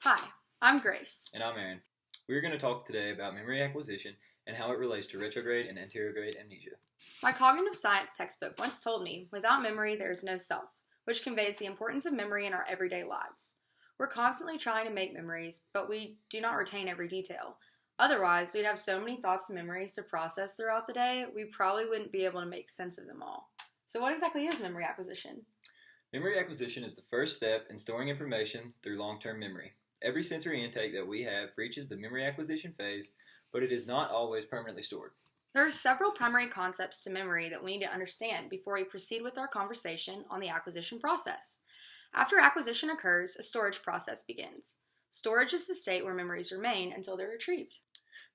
Hi, I'm Grace. And I'm Aaron. We're going to talk today about memory acquisition and how it relates to retrograde and anterograde amnesia. My cognitive science textbook once told me, without memory, there is no self, which conveys the importance of memory in our everyday lives. We're constantly trying to make memories, but we do not retain every detail. Otherwise, we'd have so many thoughts and memories to process throughout the day, we probably wouldn't be able to make sense of them all. So what exactly is memory acquisition? Memory acquisition is the first step in storing information through long-term memory. Every sensory intake that we have reaches the memory acquisition phase, but it is not always permanently stored. There are several primary concepts to memory that we need to understand before we proceed with our conversation on the acquisition process. After acquisition occurs, a storage process begins. Storage is the state where memories remain until they're retrieved.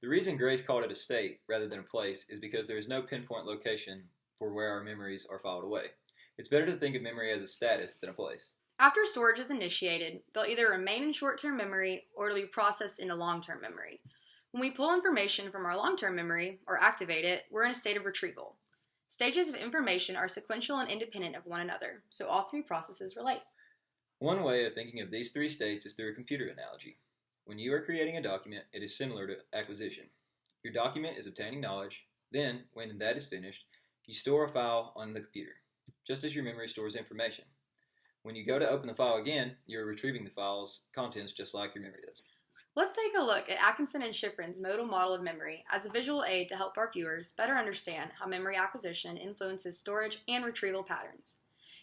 The reason Grace called it a state rather than a place is because there is no pinpoint location for where our memories are filed away. It's better to think of memory as a status than a place. After storage is initiated, they'll either remain in short-term memory or it'll be processed into long-term memory. When we pull information from our long-term memory, or activate it, we're in a state of retrieval. Stages of information are sequential and independent of one another, so all three processes relate. One way of thinking of these three states is through a computer analogy. When you are creating a document, it is similar to acquisition. Your document is obtaining knowledge, then, when that is finished, you store a file on the computer, just as your memory stores information. When you go to open the file again, you're retrieving the file's contents just like your memory does. Let's take a look at Atkinson and Shiffrin's modal model of memory as a visual aid to help our viewers better understand how memory acquisition influences storage and retrieval patterns.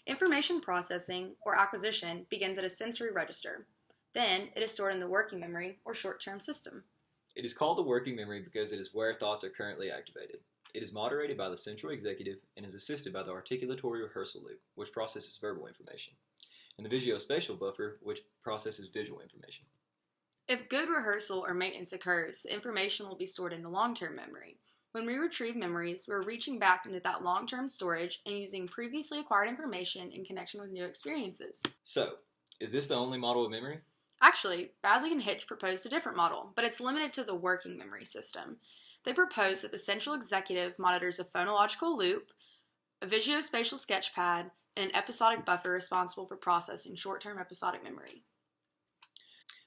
Information processing, or acquisition, begins at a sensory register. Then, it is stored in the working memory, or short-term system. It is called the working memory because it is where thoughts are currently activated. It is moderated by the central executive and is assisted by the articulatory rehearsal loop, which processes verbal information, and the visuospatial buffer, which processes visual information. If good rehearsal or maintenance occurs, the information will be stored into long-term memory. When we retrieve memories, we're reaching back into that long-term storage and using previously acquired information in connection with new experiences. So, is this the only model of memory? Actually, Badley and Hitch proposed a different model, but it's limited to the working memory system. They propose that the central executive monitors a phonological loop, a visuospatial sketchpad, and an episodic buffer responsible for processing short-term episodic memory.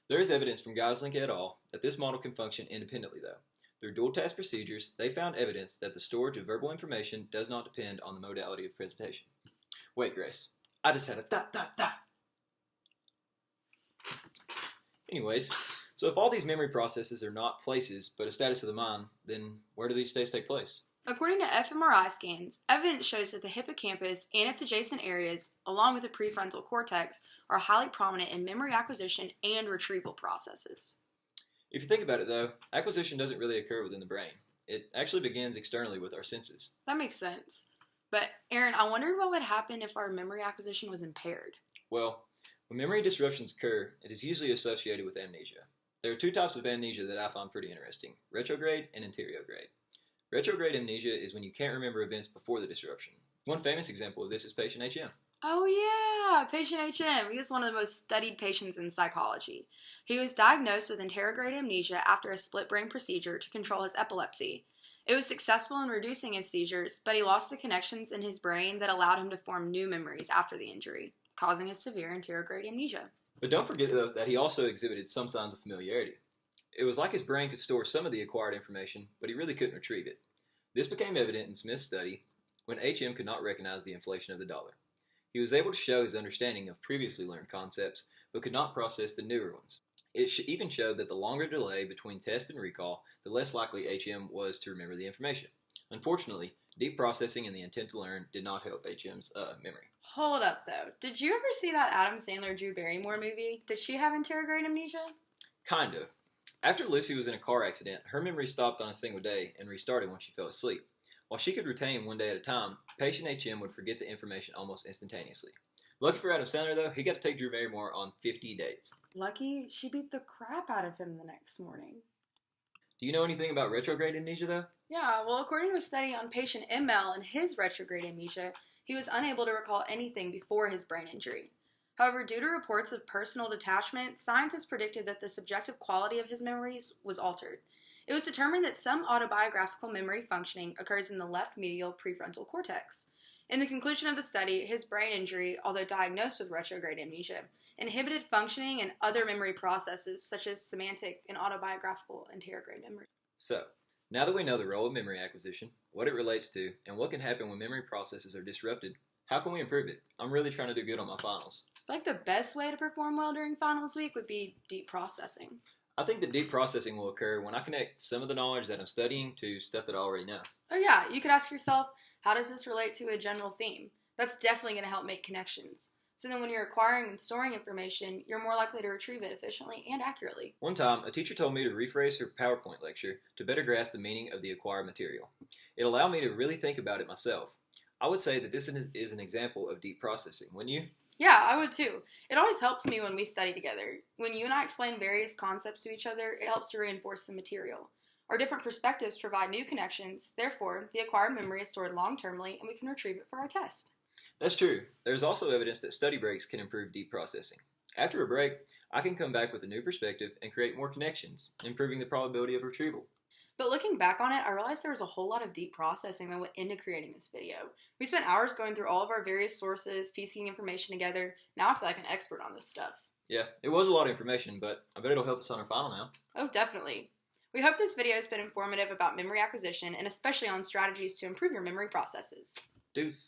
There is evidence from Geislink et al. That this model can function independently, though. Through dual task procedures, they found evidence that the storage of verbal information does not depend on the modality of presentation. Wait, Grace. I just had a dot. Anyways, so if all these memory processes are not places, but a status of the mind, then where do these states take place? According to fMRI scans, evidence shows that the hippocampus and its adjacent areas, along with the prefrontal cortex, are highly prominent in memory acquisition and retrieval processes. If you think about it, though, acquisition doesn't really occur within the brain. It actually begins externally with our senses. That makes sense. But, Aaron, I wondered what would happen if our memory acquisition was impaired. Well, when memory disruptions occur, it is usually associated with amnesia. There are two types of amnesia that I find pretty interesting: retrograde and anterograde. Retrograde amnesia is when you can't remember events before the disruption. One famous example of this is patient HM. Oh yeah, patient HM. He was one of the most studied patients in psychology. He was diagnosed with anterograde amnesia after a split brain procedure to control his epilepsy. It was successful in reducing his seizures, but he lost the connections in his brain that allowed him to form new memories after the injury, causing his severe anterograde amnesia. But don't forget, though, that he also exhibited some signs of familiarity. It was like his brain could store some of the acquired information, but he really couldn't retrieve it. This became evident in Smith's study when HM could not recognize the inflation of the dollar. He was able to show his understanding of previously learned concepts, but could not process the newer ones. It even showed that the longer delay between test and recall, the less likely HM was to remember the information. Unfortunately, deep processing and the intent to learn did not help HM's memory. Hold up, though. Did you ever see that Adam Sandler Drew Barrymore movie? Did she have anterograde amnesia? Kind of. After Lucy was in a car accident, her memory stopped on a single day and restarted when she fell asleep. While she could retain one day at a time, patient HM would forget the information almost instantaneously. Lucky for Adam Sandler, though, he got to take Drew Barrymore on 50 dates. Lucky she beat the crap out of him the next morning. Do you know anything about retrograde amnesia, though? Yeah, well, according to a study on patient ML and his retrograde amnesia, he was unable to recall anything before his brain injury. However, due to reports of personal detachment, scientists predicted that the subjective quality of his memories was altered. It was determined that some autobiographical memory functioning occurs in the left medial prefrontal cortex. In the conclusion of the study, his brain injury, although diagnosed with retrograde amnesia, inhibited functioning, and other memory processes such as semantic and autobiographical anterograde memory. So, now that we know the role of memory acquisition, what it relates to, and what can happen when memory processes are disrupted, how can we improve it? I'm really trying to do good on my finals. I feel like the best way to perform well during finals week would be deep processing. I think that deep processing will occur when I connect some of the knowledge that I'm studying to stuff that I already know. Oh yeah, you could ask yourself, how does this relate to a general theme? That's definitely going to help make connections. So then when you're acquiring and storing information, you're more likely to retrieve it efficiently and accurately. One time, a teacher told me to rephrase her PowerPoint lecture to better grasp the meaning of the acquired material. It allowed me to really think about it myself. I would say that this is an example of deep processing, wouldn't you? Yeah, I would too. It always helps me when we study together. When you and I explain various concepts to each other, it helps to reinforce the material. Our different perspectives provide new connections, therefore, the acquired memory is stored long-termly and we can retrieve it for our test. That's true. There's also evidence that study breaks can improve deep processing. After a break, I can come back with a new perspective and create more connections, improving the probability of retrieval. But looking back on it, I realized there was a whole lot of deep processing that went into creating this video. We spent hours going through all of our various sources, piecing information together. Now I feel like an expert on this stuff. Yeah, it was a lot of information, but I bet it'll help us on our final now. Oh, definitely. We hope this video has been informative about memory acquisition and especially on strategies to improve your memory processes. Deuce.